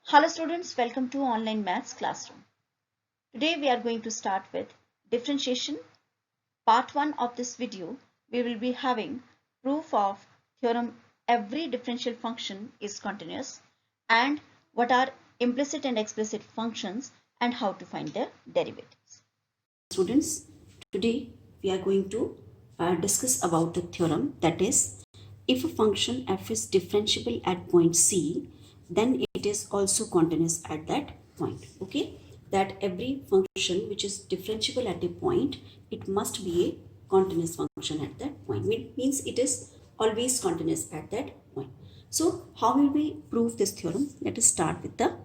Hello students, welcome to online maths classroom. Today we are going to start with differentiation. Part 1 of this video, we will be having proof of theorem every differential function is continuous and what are implicit and explicit functions and how to find their derivatives. Students, today we are going to discuss about the theorem, that is, if a function f is differentiable at point C, then it is also continuous at that point. Okay, that every function which is differentiable at a point, it must be a continuous function at that point. It means it is always continuous at that point. So how will we prove this theorem? Let us start with the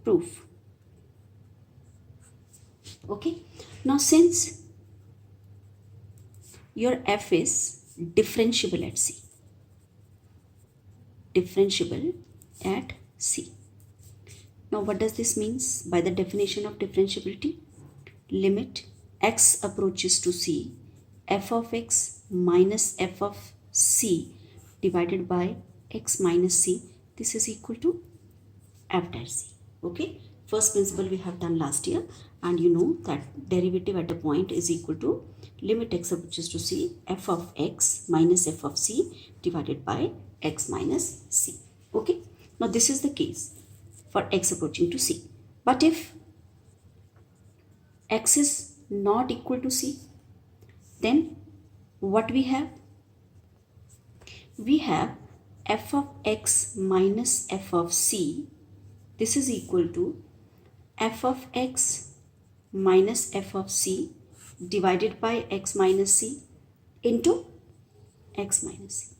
proof. Okay, now since your f is differentiable at C, differentiable at C. Now what does this means? By the definition of differentiability, limit x approaches to C, f of x minus f of C divided by x minus C, this is equal to f dash C. Okay, first principle we have done last year, and you know that derivative at a point is equal to limit x approaches to C, f of x minus f of C divided by x minus C. Okay, now this is the case for x approaching to C. But if x is not equal to C, then what we have? We have f of x minus f of C. This is equal to f of x minus f of C divided by x minus C into x minus C.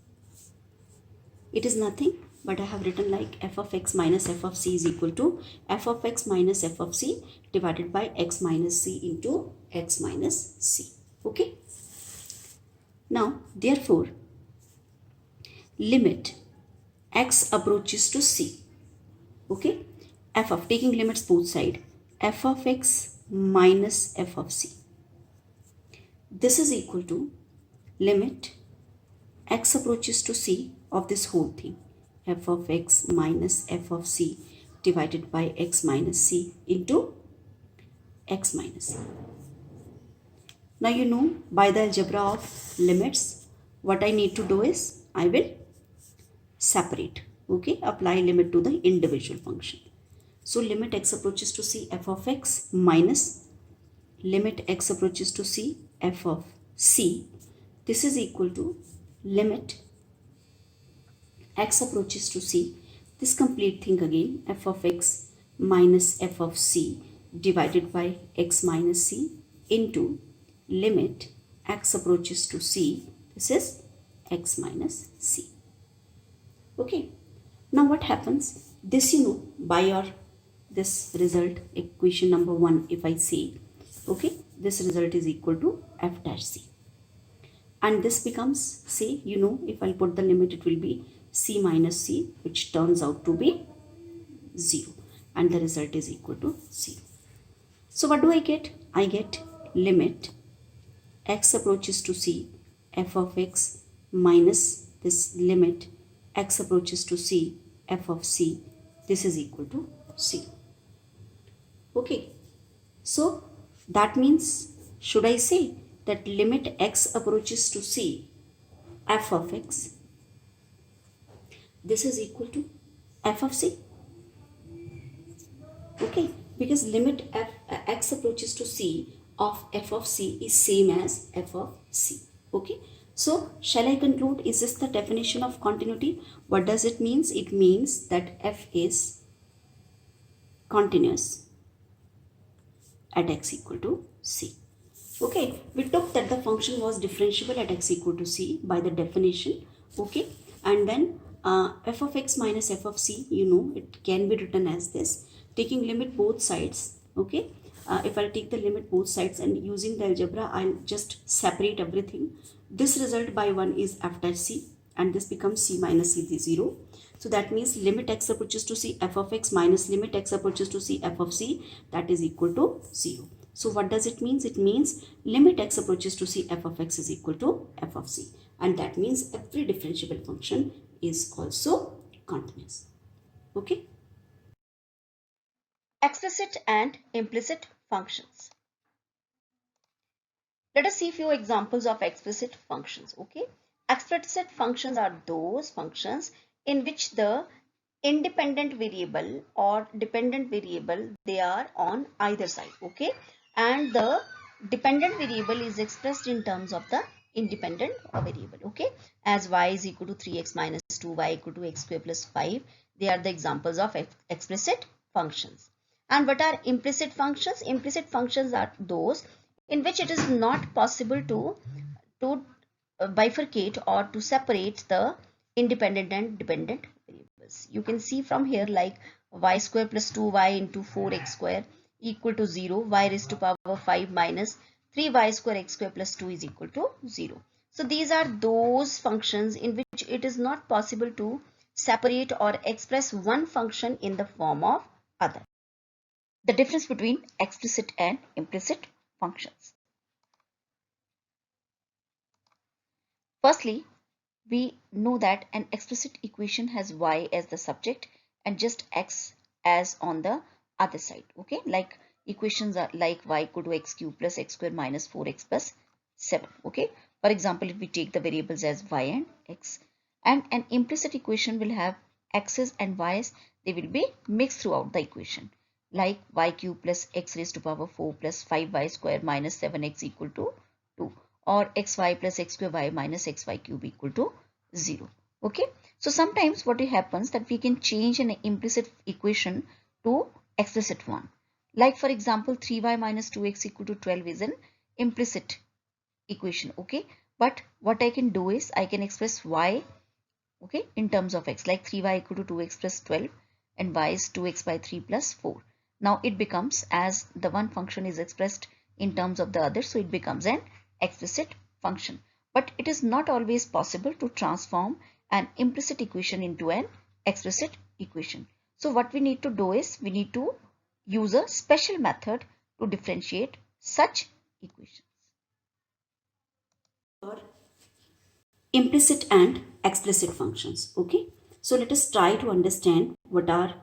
It is nothing but I have written like f of x minus f of C is equal to f of x minus f of C divided by x minus C into x minus C. Okay. Now therefore limit x approaches to C. Okay. F of, taking limits both side, f of x minus f of C. This is equal to limit x approaches to C of this whole thing, f of x minus f of C divided by x minus C into x minus C. Now you know by the algebra of limits, what I need to do is I will separate. Okay, apply limit to the individual function. So limit x approaches to C, f of x minus limit x approaches to C, f of C. This is equal to limit x approaches to C. This complete thing again, f of x minus f of C divided by x minus C into limit x approaches to C. This is x minus C. Okay. Now what happens? This you know by your this result, equation number 1, if I say, okay, this result is equal to f dash C. And this becomes, say, you know, if I put the limit, it will be C minus C, which turns out to be 0. And the result is equal to 0. So what do I get? I get limit x approaches to C, f of x minus this limit x approaches to C, f of C. This is equal to 0. Okay, so that means, should I say that limit x approaches to C, f of x, this is equal to f of C? Okay, because limit x approaches to C of f of C is same as f of C. Okay, so shall I conclude, is this the definition of continuity? What does it mean? It means that f is continuous at x equal to C. Okay, we took that the function was differentiable at x equal to C by the definition. Okay, and then f of x minus f of C, you know, it can be written as this, taking limit both sides. Okay, if I'll take the limit both sides and using the algebra, I'll just separate everything. This result by 1 is f dash C, and this becomes C minus C is 0. So that means limit x approaches to C, f of x minus limit x approaches to C, f of C, that is equal to 0. So what does it mean? It means limit x approaches to C, f of x is equal to f of C. And that means every differentiable function is also continuous. Okay. Explicit and implicit functions. Let us see few examples of explicit functions. Okay, explicit functions are those functions in which the independent variable or dependent variable, they are on either side. Okay, and the dependent variable is expressed in terms of the independent variable. Okay, as y is equal to 3x minus 2, y equal to x square plus 5. They are the examples of explicit functions. And what are implicit functions? Implicit functions are those in which it is not possible to bifurcate or to separate the independent and dependent variables. You can see from here, like y square plus 2y into 4x square equal to 0, y raised to power 5 minus 3y square x square plus 2 is equal to 0. So these are those functions in which it is not possible to separate or express one function in the form of other. The difference between explicit and implicit functions. Firstly, we know that an explicit equation has y as the subject and just x as on the other side. Okay, like equations are like y equal to x cube plus x square minus 4x plus 7. Okay, for example, if we take the variables as y and x, and an implicit equation will have x's and y's, they will be mixed throughout the equation, like y cube plus x raised to power 4 plus 5y square minus 7x equal to 2, or xy plus x square y minus xy cube equal to 0. Okay, so sometimes what happens that we can change an implicit equation to explicit one. Like for example, 3y minus 2x equal to 12 is an implicit equation. Okay, but what I can do is I can express y, okay, in terms of x, like 3y equal to 2x plus 12 and y is 2x by 3 plus 4. Now it becomes, as the one function is expressed in terms of the other, so it becomes an explicit function. But it is not always possible to transform an implicit equation into an explicit equation. So what we need to do is we need to use a special method to differentiate such equations. Implicit and explicit functions. Okay, so let us try to understand what are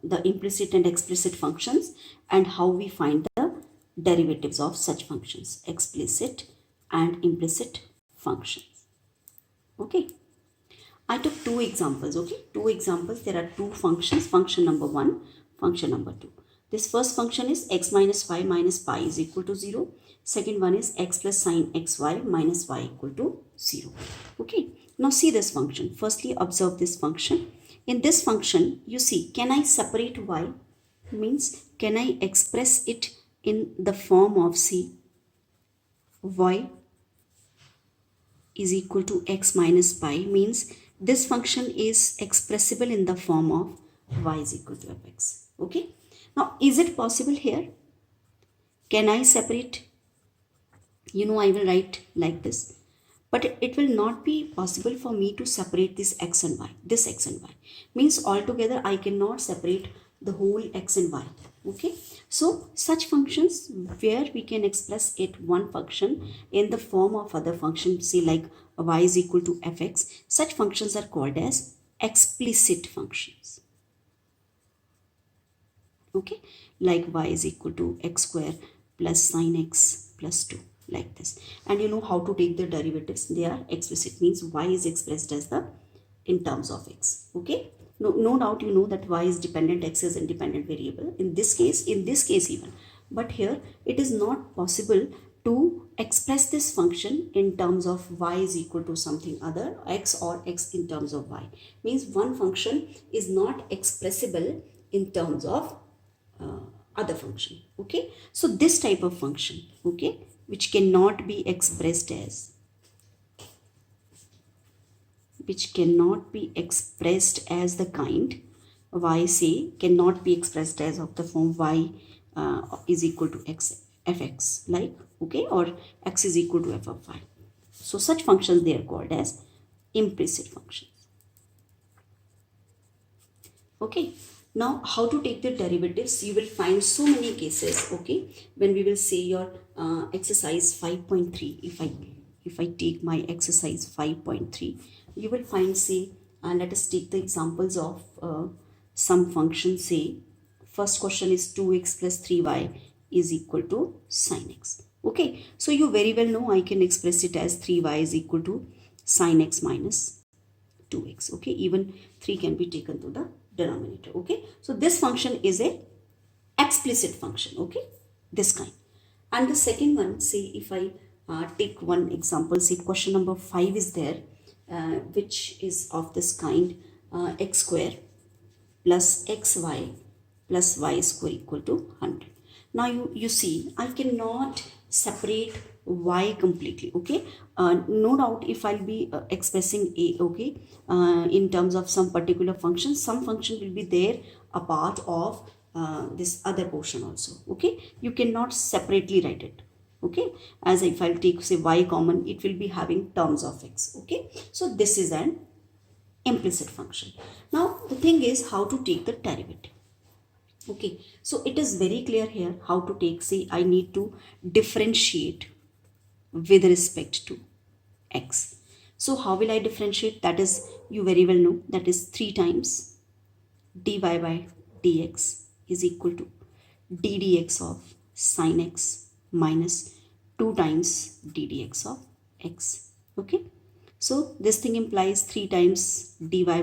the implicit and explicit functions and how we find the derivatives of such functions, explicit and implicit functions. Okay, I took two examples. Okay, two examples. There are two functions, function number 1, function number 2. This first function is x minus 5 minus pi is equal to 0. Second one is x plus sine xy minus y equal to 0. Okay, now see this function. Firstly, observe this function. In this function, you see, can I separate y? Means, can I express it in the form of, see, y is equal to x minus pi, means this function is expressible in the form of y is equal to fx. Okay, now is it possible here? Can I separate? I will write like this, but it will not be possible for me to separate this x and y. This x and y means altogether I cannot separate the whole x and y. Okay, so such functions where we can express it one function in the form of other function, say like y is equal to fx, such functions are called as explicit functions. Okay, like y is equal to x square plus sine x plus 2, like this. And you know how to take the derivatives. They are explicit, means y is expressed as the in terms of x. Okay, no doubt you know that y is dependent, x is independent variable in this case even, but here it is not possible to express this function in terms of y is equal to something other, x, or x in terms of y. Means one function is not expressible in terms of other function. Okay, so this type of function, okay, which cannot be expressed as the kind y, say, cannot be expressed as of the form y is equal to x fx, like, okay, or x is equal to f of y. So such functions, they are called as implicit functions. Okay, now how to take the derivatives? You will find so many cases. Okay, when we will say your exercise 5.3, if I take my exercise 5.3, you will find, say, let us take the examples of some function, say first question is 2x plus 3y is equal to sine x. Okay, so you very well know I can express it as 3y is equal to sine x minus 2x. Okay, even 3 can be taken to the denominator. Okay, so this function is a explicit function. Okay, this kind. And the second one, say if I take one example, say question number 5 is there, which is of this kind, x square plus xy plus y square equal to 100. Now you see I cannot separate y completely. Okay, no doubt if I'll be expressing a, okay, in terms of some particular function, some function will be there a part of this other portion also. Okay, you cannot separately write it. Okay, as if I'll take say y common, it will be having terms of x. Okay, so this is an implicit function. Now the thing is how to take the derivative. Okay, so it is very clear here how to take, say I need to differentiate with respect to x. So how will I differentiate? That is, you very well know, that is 3 times dy by dx is equal to ddx of sine x minus 2 times ddx of x. Okay, so this thing implies 3 times dy by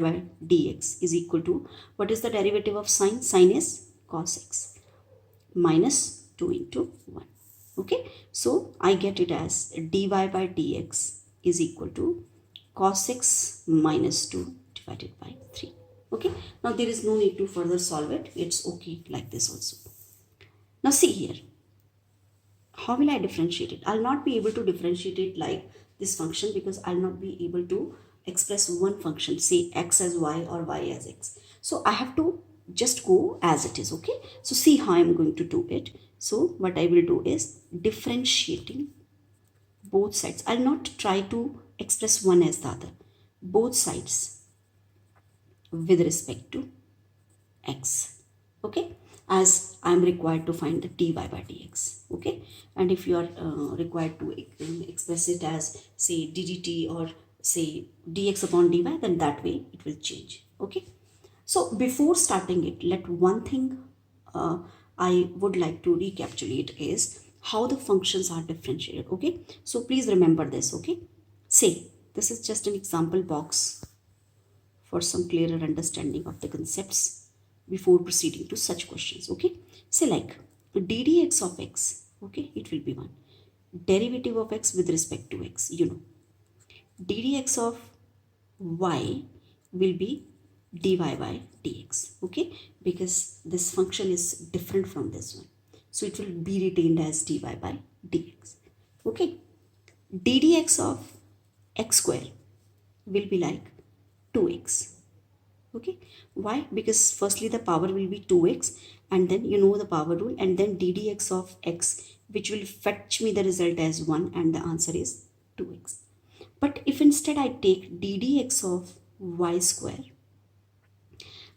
dx is equal to, what is the derivative of sine? Sine is cos x minus 2 into 1. Okay, so I get it as dy by dx is equal to cos x minus 2 divided by 3. Okay, now there is no need to further solve it. It's okay like this also. Now see here, how will I differentiate it? I'll not be able to differentiate it like this function because I'll not be able to express one function, say x as y or y as x. So I have to just go as it is. Okay, so see how I'm going to do it. So what I will do is differentiating both sides. I'll not try to express one as the other, both sides with respect to x. Okay, as I am required to find the dy by dx. Okay, and if you are required to express it as say ddt or say dx upon dy, then that way it will change. Okay, so before starting it, let one thing I would like to recapitulate is how the functions are differentiated. Okay, so please remember this. Okay, say this is just an example box for some clearer understanding of the concepts before proceeding to such questions. Okay, say like ddx of x. Okay, it will be 1. Derivative of x with respect to x, you know. ddx of y will be dy by dx. Okay, because this function is different from this one, so it will be retained as dy by dx. Okay, ddx of x square will be like 2x. Okay, why? Because firstly the power will be 2x, and then you know the power rule, and then ddx of x, which will fetch me the result as 1, and the answer is 2x. But if instead I take ddx of y square,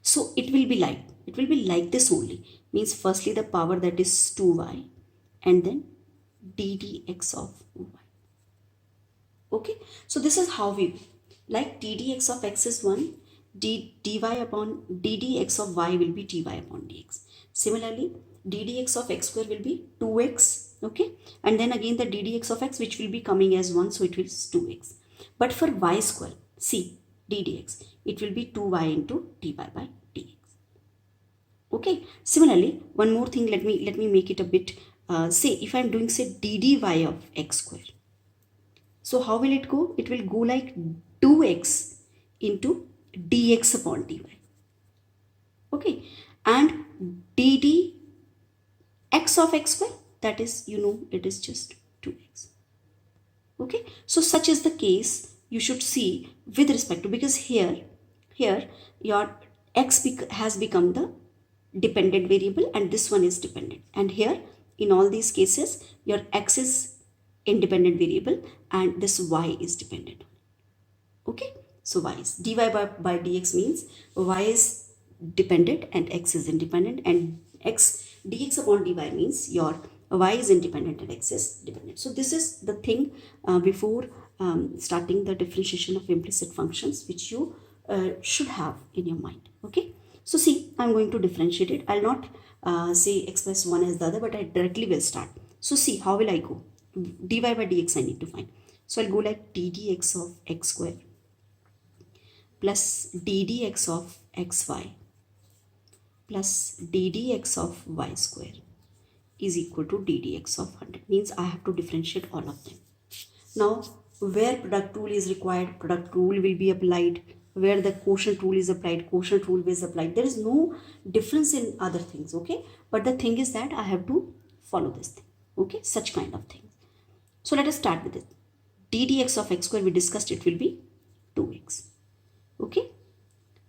so it will be like this only, means firstly the power, that is 2y, and then ddx of y. Okay, so this is how we, like ddx of x is 1, dy upon ddx of y will be dy upon dx. Similarly, ddx of x square will be 2x. Okay, and then again the ddx of x, which will be coming as 1, so it will be 2x. But for y square, see ddx, it will be 2y into dy by dx. Okay, similarly, one more thing, let me make it a bit, say if I'm doing say ddy of x square, so how will it go? It will go like 2x into dx upon dy. Okay, and dd x of x square, that is, you know, it is just 2x. Okay, so such is the case you should see with respect to, because here your x has become the dependent variable and this one is dependent, and here in all these cases your x is independent variable and this y is dependent. Okay, so y is dy by dx means y is dependent and x is independent, and x dx upon dy means your y is independent and x is dependent. So this is the thing before starting the differentiation of implicit functions, which you should have in your mind. Okay, so see, I'm going to differentiate it. I'll not say express one as the other, but I directly will start. So see, how will I go? Dy by dx I need to find. So I'll go like d dx of x square plus d dx of xy plus d dx of y square is equal to d dx of 100. Means I have to differentiate all of them. Now, where product rule is required, product rule will be applied. Where the quotient rule is applied, quotient rule is applied. There is no difference in other things, okay? But the thing is that I have to follow this thing, okay? Such kind of things. So let us start with it. d dx of x square, we discussed, it will be 2x, okay?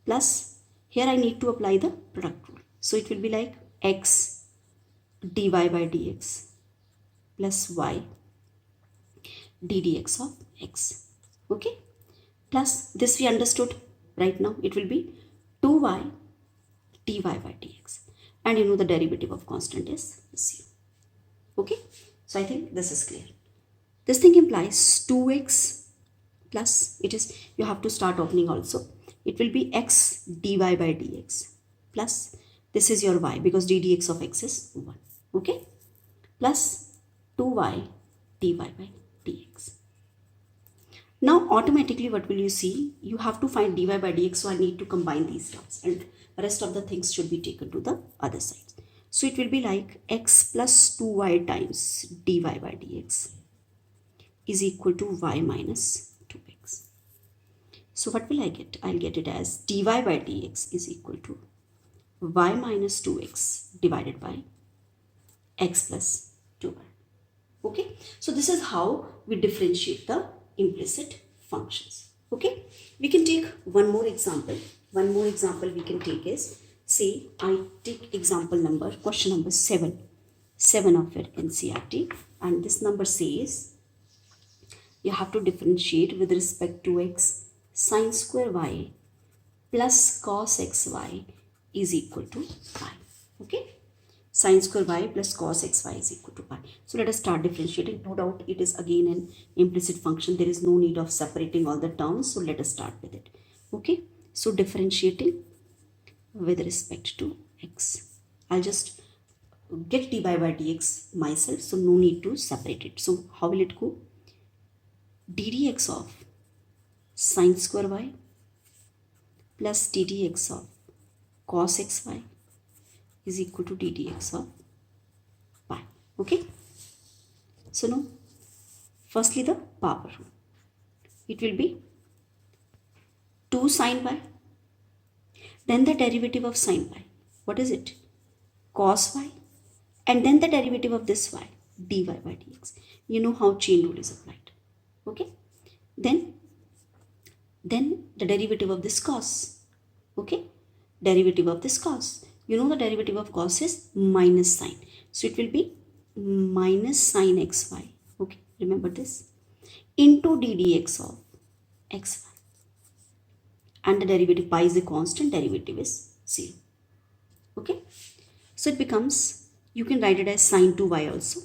Plus, here I need to apply the product rule. So it will be like x dy by dx plus y d dx of x, okay? Plus this we understood. Right now it will be 2y dy by dx, and you know the derivative of constant is 0, okay? So I think this is clear. This thing implies 2x plus, it is, you have to start opening also, it will be x dy by dx plus, this is your y because d dx of x is 1, okay? Plus 2y dy by dx. Now automatically what will you see? You have to find dy by dx, so I need to combine these terms and rest of the things should be taken to the other side. So it will be like x plus 2y times dy by dx is equal to y minus 2x. So what will I get? I'll get it as dy by dx is equal to y minus 2x divided by x plus 2y. Okay, so this is how we differentiate the implicit functions. Okay, we can take one more example. One more example we can take is, say I take example number, question number 7 of it NCERT, and this number says you have to differentiate with respect to x sine square y plus cos xy is equal to pi. Okay, sine square y plus cos xy is equal to pi. So let us start differentiating. No doubt it is again an implicit function. There is no need of separating all the terms. So let us start with it. Okay, so differentiating with respect to x. I'll just get dy by dx myself. So no need to separate it. So how will it go? d dx of sine square y plus d dx of cos xy is equal to d dx of pi. Okay, so now firstly the power rule, it will be 2 sine pi, then the derivative of sine pi, what is it, cos y, and then the derivative of this y, dy by dx. You know how chain rule is applied. Okay, then the derivative of this cos. Okay, derivative of this cos, you know the derivative of cos is minus sine, so it will be minus sine xy. Okay, remember this, into d dx of xy, and the derivative, pi is a constant, derivative is 0. Okay, so it becomes, you can write it as sine 2y also,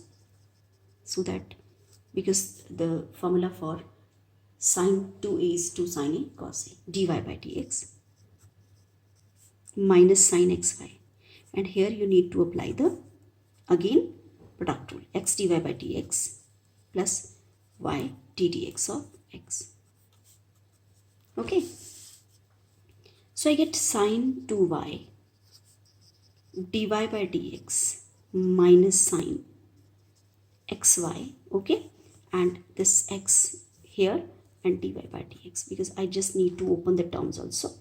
so that, because the formula for sine 2a is 2 sine a cos a, dy by dx minus sine xy, and here you need to apply the again product rule, x dy by dx plus y d dx of x. Okay, so I get sine 2y dy by dx minus sine xy, okay, and this x here and dy by dx, because I just need to open the terms also,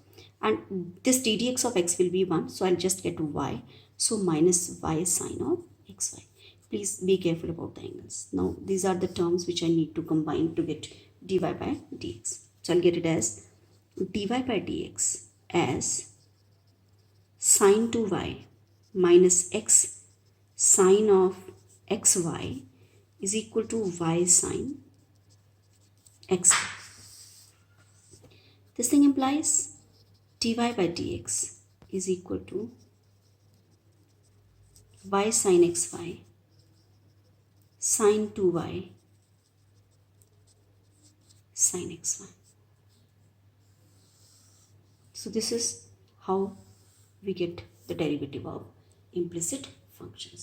and this d dx of x will be 1, so I'll just get y, so minus y sine of xy. Please be careful about the angles. Now these are the terms which I need to combine to get dy by dx. So I'll get it as dy by dx as sine 2y minus x sine of xy is equal to y sine x. This thing implies dy by dx is equal to y sine xy sine 2y sine xy. So this is how we get the derivative of implicit functions.